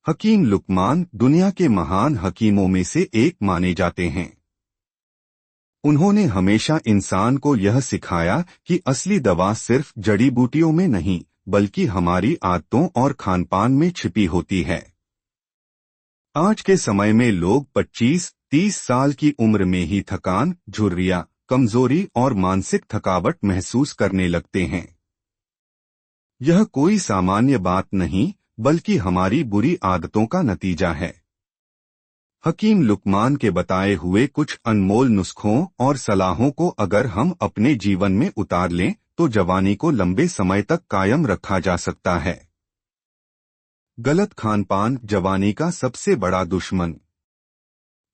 हकीम लुकमान दुनिया के महान हकीमों में से एक माने जाते हैं। उन्होंने हमेशा इंसान को यह सिखाया कि असली दवा सिर्फ जड़ी बूटियों में नहीं बल्कि हमारी आदतों और खानपान में छिपी होती है। आज के समय में लोग 25-30 साल की उम्र में ही थकान, झुर्रियां, कमजोरी और मानसिक थकावट महसूस करने लगते हैं। यह कोई सामान्य बात नहीं बल्कि हमारी बुरी आदतों का नतीजा है। हकीम लुकमान के बताए हुए कुछ अनमोल नुस्खों और सलाहों को अगर हम अपने जीवन में उतार लें तो जवानी को लंबे समय तक कायम रखा जा सकता है। गलत खानपान जवानी का सबसे बड़ा दुश्मन।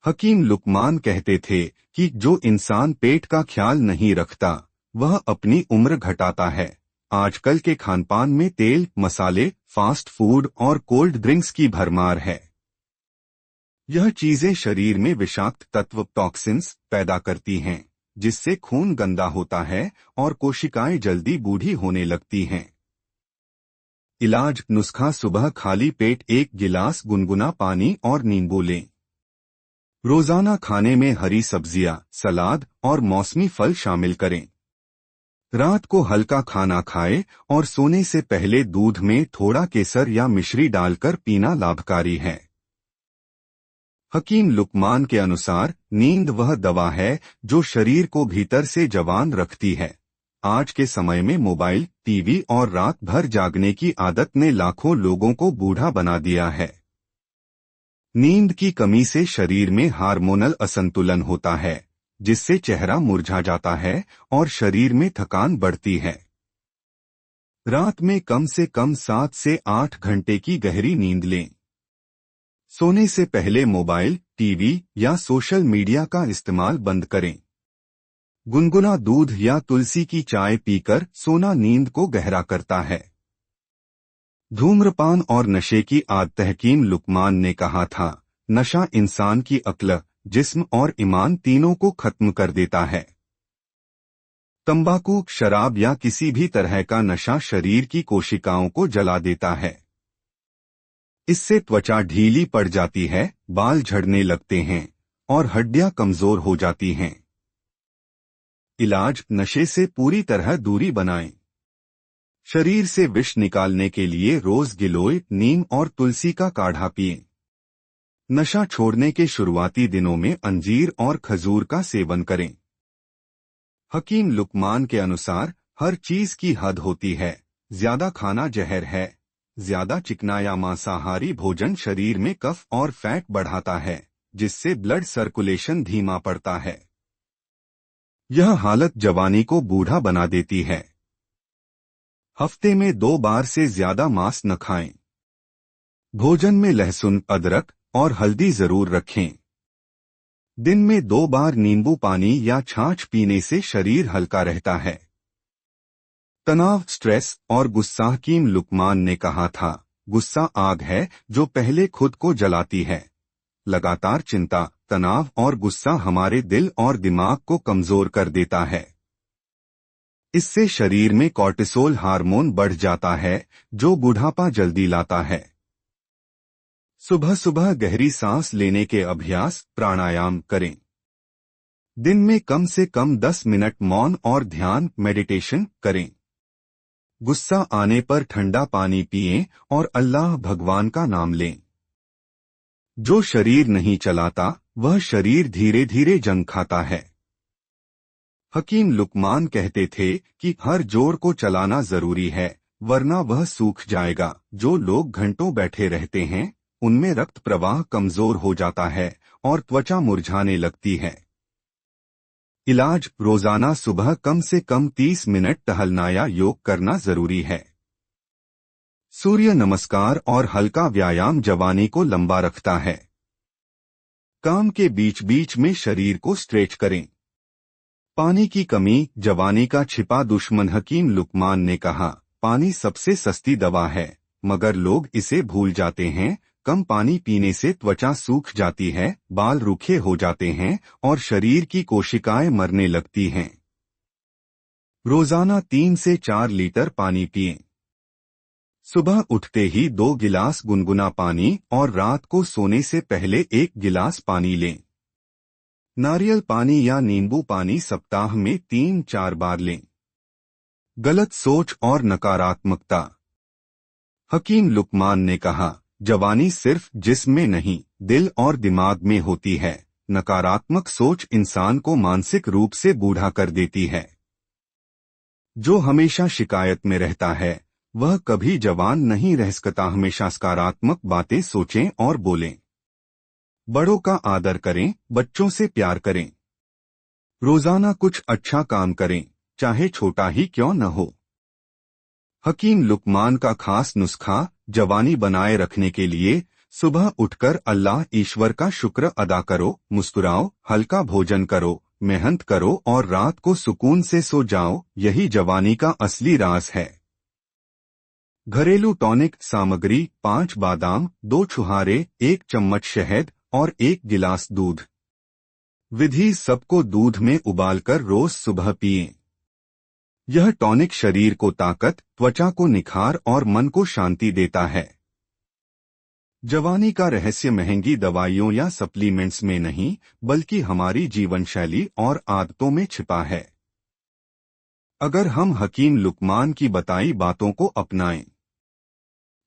हकीम लुकमान कहते थे कि जो इंसान पेट का ख्याल नहीं रखता वह अपनी उम्र घटाता है। आजकल के खानपान में तेल, मसाले, फास्ट फूड और कोल्ड ड्रिंक्स की भरमार है। यह चीजें शरीर में विषाक्त तत्व टॉक्सिन्स पैदा करती हैं, जिससे खून गंदा होता है और कोशिकाएं जल्दी बूढ़ी होने लगती हैं। इलाज नुस्खा सुबह खाली पेट 1 गिलास गुनगुना पानी और नींबू लें। रोजाना खाने में हरी सब्जियां, सलाद और मौसमी फल शामिल करें। रात को हल्का खाना खाएं और सोने से पहले दूध में थोड़ा केसर या मिश्री डालकर पीना लाभकारी है। हकीम लुकमान के अनुसार नींद वह दवा है जो शरीर को भीतर से जवान रखती है। आज के समय में मोबाइल, टीवी और रात भर जागने की आदत ने लाखों लोगों को बूढ़ा बना दिया है। नींद की कमी से शरीर में हार्मोनल असंतुलन होता है, जिससे चेहरा मुरझा जाता है और शरीर में थकान बढ़ती है। रात में कम से कम 7 से 8 घंटे की गहरी नींद लें। सोने से पहले मोबाइल, टीवी या सोशल मीडिया का इस्तेमाल बंद करें। गुनगुना दूध या तुलसी की चाय पीकर सोना नींद को गहरा करता है। धूम्रपान और नशे की आदत। हकीम लुकमान ने कहा था, नशा इंसान की अक्ल, जिस्म और ईमान तीनों को खत्म कर देता है। तंबाकू, शराब या किसी भी तरह का नशा शरीर की कोशिकाओं को जला देता है। इससे त्वचा ढीली पड़ जाती है, बाल झड़ने लगते हैं और हड्डियां कमजोर हो जाती हैं। इलाज नशे से पूरी तरह दूरी बनाएं। शरीर से विष निकालने के लिए रोज गिलोय, नीम और तुलसी का काढ़ा पिएं। नशा छोड़ने के शुरुआती दिनों में अंजीर और खजूर का सेवन करें। हकीम लुकमान के अनुसार हर चीज की हद होती है। ज्यादा खाना जहर है। ज्यादा चिकना या मांसाहारी भोजन शरीर में कफ और फैट बढ़ाता है, जिससे ब्लड सर्कुलेशन धीमा पड़ता है। यह हालत जवानी को बूढ़ा बना देती है। हफ्ते में 2 बार से ज्यादा मांस न खाएं। भोजन में लहसुन, अदरक और हल्दी जरूर रखें। दिन में 2 बार नींबू पानी या छाछ पीने से शरीर हल्का रहता है। तनाव, स्ट्रेस और गुस्सा। हकीम लुकमान ने कहा था, गुस्सा आग है जो पहले खुद को जलाती है। लगातार चिंता, तनाव और गुस्सा हमारे दिल और दिमाग को कमजोर कर देता है। इससे शरीर में कॉर्टिसोल हार्मोन बढ़ जाता है, जो बुढ़ापा जल्दी लाता है। सुबह सुबह गहरी सांस लेने के अभ्यास, प्राणायाम करें। दिन में कम से कम 10 मिनट मौन और ध्यान, मेडिटेशन करें। गुस्सा आने पर ठंडा पानी पिएं और अल्लाह भगवान का नाम लें। जो शरीर नहीं चलाता वह शरीर धीरे धीरे जंग खाता है। हकीम लुकमान कहते थे कि हर जोड़ को चलाना जरूरी है, वरना वह सूख जाएगा। जो लोग घंटों बैठे रहते हैं उनमें रक्त प्रवाह कमजोर हो जाता है और त्वचा मुरझाने लगती है। इलाज रोजाना सुबह कम से कम 30 मिनट टहलना या योग करना जरूरी है। सूर्य नमस्कार और हल्का व्यायाम जवानी को लंबा रखता है। काम के बीच बीच में शरीर को स्ट्रेच करें। पानी की कमी जवानी का छिपा दुश्मन। हकीम लुकमान ने कहा, पानी सबसे सस्ती दवा है, मगर लोग इसे भूल जाते हैं। कम पानी पीने से त्वचा सूख जाती है, बाल रूखे हो जाते हैं और शरीर की कोशिकाएं मरने लगती हैं। रोजाना 3 से 4 लीटर पानी पिएं। सुबह उठते ही 2 गिलास गुनगुना पानी और रात को सोने से पहले 1 गिलास पानी लें। नारियल पानी या नींबू पानी सप्ताह में 3-4 बार लें। गलत सोच और नकारात्मकता। हकीम लुकमान ने कहा, जवानी सिर्फ जिस्म में नहीं, दिल और दिमाग में होती है। नकारात्मक सोच इंसान को मानसिक रूप से बूढ़ा कर देती है। जो हमेशा शिकायत में रहता है वह कभी जवान नहीं रह सकता। हमेशा सकारात्मक बातें सोचें और बोलें। बड़ों का आदर करें, बच्चों से प्यार करें। रोजाना कुछ अच्छा काम करें, चाहे छोटा ही क्यों न हो। हकीम लुकमान का खास नुस्खा। जवानी बनाए रखने के लिए सुबह उठकर अल्लाह ईश्वर का शुक्र अदा करो, मुस्कुराओ, हल्का भोजन करो, मेहनत करो और रात को सुकून से सो जाओ। यही जवानी का असली राज है। घरेलू टॉनिक सामग्री: 5 बादाम, 2 छुहारे, 1 चम्मच शहद और 1 गिलास दूध। विधि: सबको दूध में उबालकर रोज सुबह पिएं। यह टॉनिक शरीर को ताकत, त्वचा को निखार और मन को शांति देता है। जवानी का रहस्य महंगी दवाइयों या सप्लीमेंट्स में नहीं, बल्कि हमारी जीवनशैली और आदतों में छिपा है। अगर हम हकीम लुकमान की बताई बातों को अपनाएं,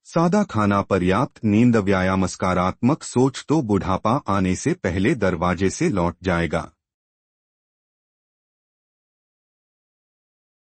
सादा खाना, पर्याप्त नींद, व्यायाम, सकारात्मक सोच, तो बुढ़ापा आने से पहले दरवाजे से लौट जाएगा।